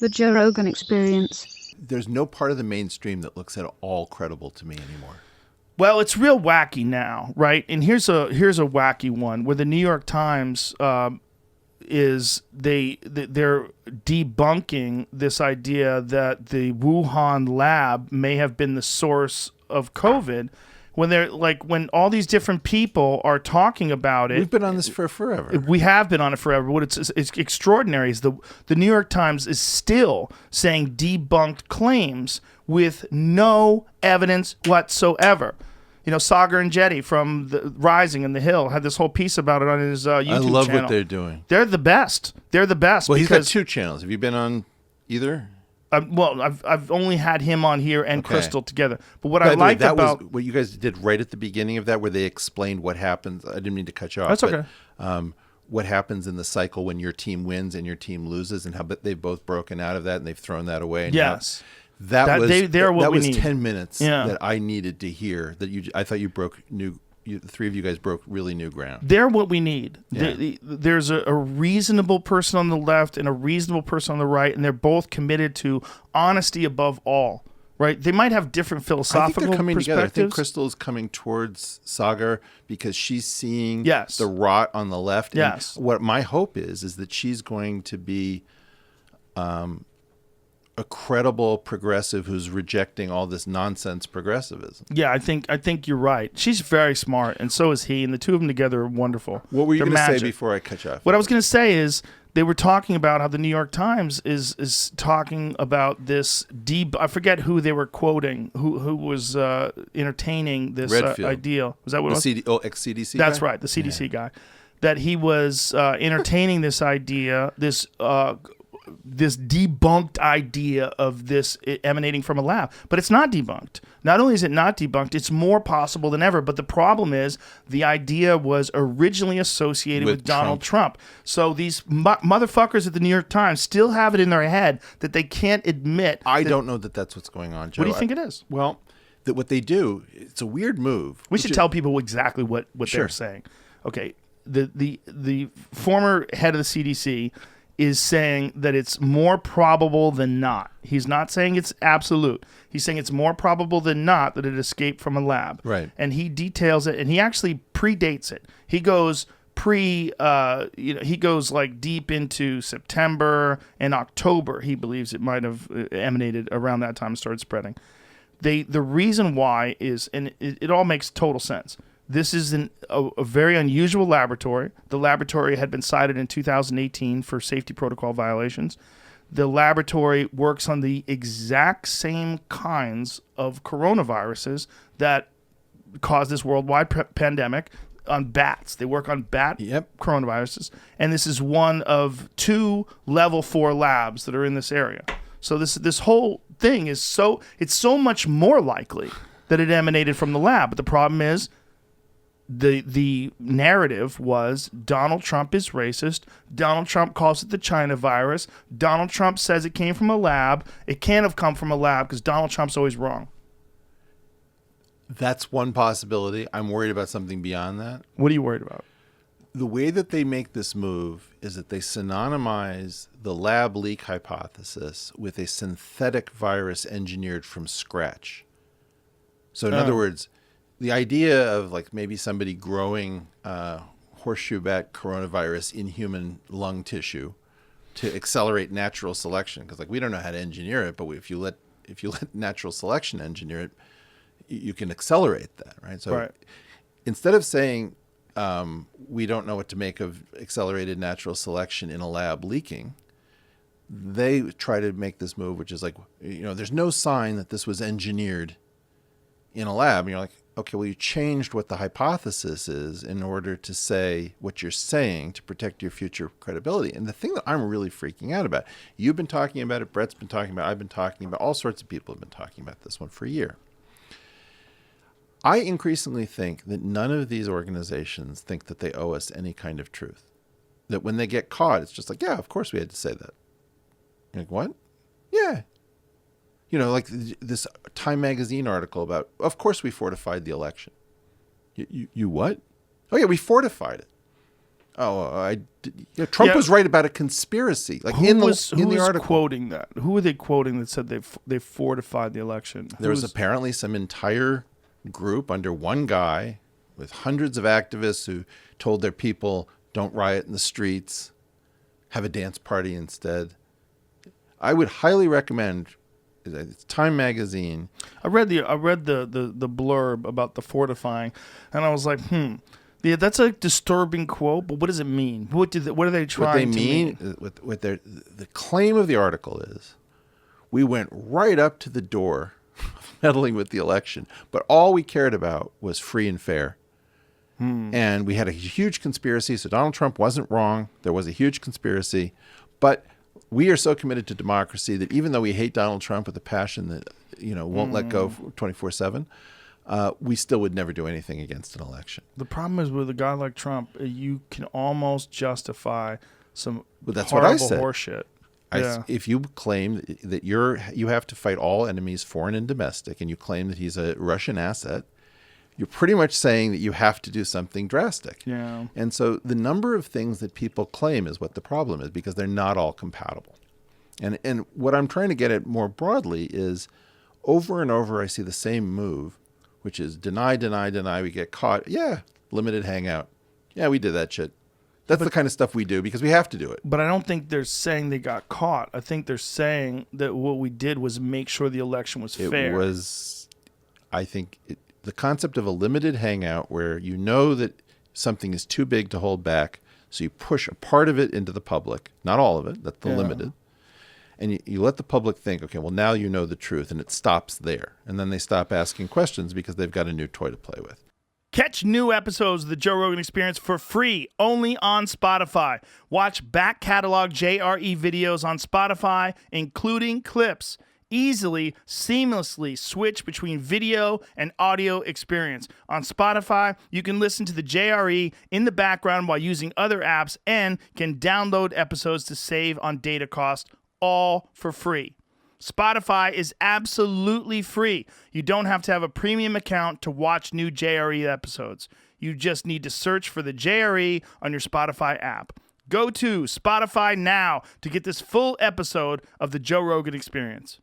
The Joe Rogan Experience. There's no part of the mainstream that looks at all credible to me anymore. Well, it's real wacky now, right? And here's a wacky one where the New York Times they're debunking this idea that the Wuhan lab may have been the source of COVID. When all these different people are talking about it. We've been on this for forever. We have been on it forever. What it's extraordinary is the New York Times is still saying debunked claims with no evidence whatsoever. You know, Sagar and Jetty from the Rising and The Hill had this whole piece about it on his YouTube channel. I love what they're doing. They're the best. They're the best. Well, he's got 2 channels. Have you been on either? I've only had him on here and Crystal together. But what I liked about was what you guys did right at the beginning of that, where they explained what happens. I didn't mean to cut you off. That's okay. What happens in the cycle when your team wins and your team loses, and how they've both broken out of that and they've thrown that away. And yes. That was need. 10 minutes that I needed to hear. I thought you broke the 3 of you guys broke really new ground. They're what we need. Yeah. There's a reasonable person on the left and a reasonable person on the right, and they're both committed to honesty above all. Right? They might have different philosophical I think they're coming together. I think perspectives. Crystal is coming towards Sagar because she's seeing Yes. the rot on the left. Yes. And what my hope is that she's going to be a credible progressive who's rejecting all this nonsense progressivism. Yeah, I think you're right. She's very smart, and so is he, and the two of them together are wonderful. What were you They're going to say magic. before I cut you off? What I was going to say is they were talking about how the New York Times is talking about this I forget who they were quoting, who was entertaining this idea. Was that what it was? Ex-CDC That's guy? right, the CDC guy. That he was entertaining this idea, this debunked idea of this emanating from a lab. But it's not debunked. Not only is it not debunked, it's more possible than ever. But the problem is the idea was originally associated with Donald Trump. So these motherfuckers at the New York Times still have it in their head that they can't admit. I don't know that that's what's going on, Joe. What do you think it is? Well, that what they do, it's a weird move. We should tell people exactly what Sure. they're saying. Okay, the former head of the CDC is saying that it's more probable than not. He's not saying it's absolute. He's saying it's more probable than not that it escaped from a lab. Right. And he details it, and he actually predates it. He goes he goes like deep into September and October. He believes it might have emanated around that time and started spreading. The reason why is, and it all makes total sense. This is a very unusual laboratory. The laboratory had been cited in 2018 for safety protocol violations. The laboratory works on the exact same kinds of coronaviruses that caused this worldwide pandemic on bats. They work on bat coronaviruses. And this is one of 2 level 4 labs that are in this area. So this whole thing is so much more likely that it emanated from the lab. But the problem is, the narrative was Donald Trump is racist. Donald Trump calls it the China virus. Donald Trump says it came from a lab. It can't have come from a lab because Donald Trump's always wrong. That's one possibility. I'm worried about something beyond that. What are you worried about? The way that they make this move is that they synonymize the lab leak hypothesis with a synthetic virus engineered from scratch. So in other words, the idea of like maybe somebody growing horseshoe bat coronavirus in human lung tissue to accelerate natural selection, because like we don't know how to engineer it, but if you let natural selection engineer it, you can accelerate that, right? So instead of saying we don't know what to make of accelerated natural selection in a lab leaking, they try to make this move, which is like, there's no sign that this was engineered in a lab. And you're like, okay, well, you changed what the hypothesis is in order to say what you're saying to protect your future credibility. And the thing that I'm really freaking out about, you've been talking about it, Brett's been talking about it, I've been talking about it, all sorts of people have been talking about this one for a year. I increasingly think that none of these organizations think that they owe us any kind of truth. That when they get caught, it's just like, yeah, of course we had to say that. You're like, what? Yeah. Like this Time magazine article about, of course we fortified the election. You what? Oh yeah, we fortified it. Trump was right about a conspiracy. Like Who was the article, quoting that? Who were they quoting that said they fortified the election? There was apparently some entire group under one guy with hundreds of activists who told their people, don't riot in the streets, have a dance party instead. I would highly recommend, it's Time Magazine. I read the blurb about the fortifying, and I was like, yeah, that's a disturbing quote. But what does it mean? What are they trying to mean? What the claim of the article is, we went right up to the door, meddling with the election, but all we cared about was free and fair. And we had a huge conspiracy. So Donald Trump wasn't wrong. There was a huge conspiracy, but we are so committed to democracy that even though we hate Donald Trump with a passion that won't let go 24/7, we still would never do anything against an election. The problem is with a guy like Trump, you can almost justify some that's horrible what I said. Horseshit. If you claim that you have to fight all enemies, foreign and domestic, and you claim that he's a Russian asset, you're pretty much saying that you have to do something drastic. Yeah. And so the number of things that people claim is what the problem is, because they're not all compatible. And what I'm trying to get at more broadly is, over and over I see the same move, which is deny, we get caught. Yeah, limited hangout. Yeah, we did that shit. That's the kind of stuff we do because we have to do it. But I don't think they're saying they got caught. I think they're saying that what we did was make sure the election was fair. The concept of a limited hangout where you know that something is too big to hold back, so you push a part of it into the public, not all of it, that's the limited, and you let the public think, okay, well, now you know the truth, and it stops there. And then they stop asking questions because they've got a new toy to play with. Catch new episodes of The Joe Rogan Experience for free, only on Spotify. Watch back catalog JRE videos on Spotify, including clips. Easily, seamlessly switch between video and audio experience. On Spotify, you can listen to the JRE in the background while using other apps and can download episodes to save on data cost, all for free. Spotify is absolutely free. You don't have to have a premium account to watch new JRE episodes. You just need to search for the JRE on your Spotify app. Go to Spotify now to get this full episode of the Joe Rogan Experience.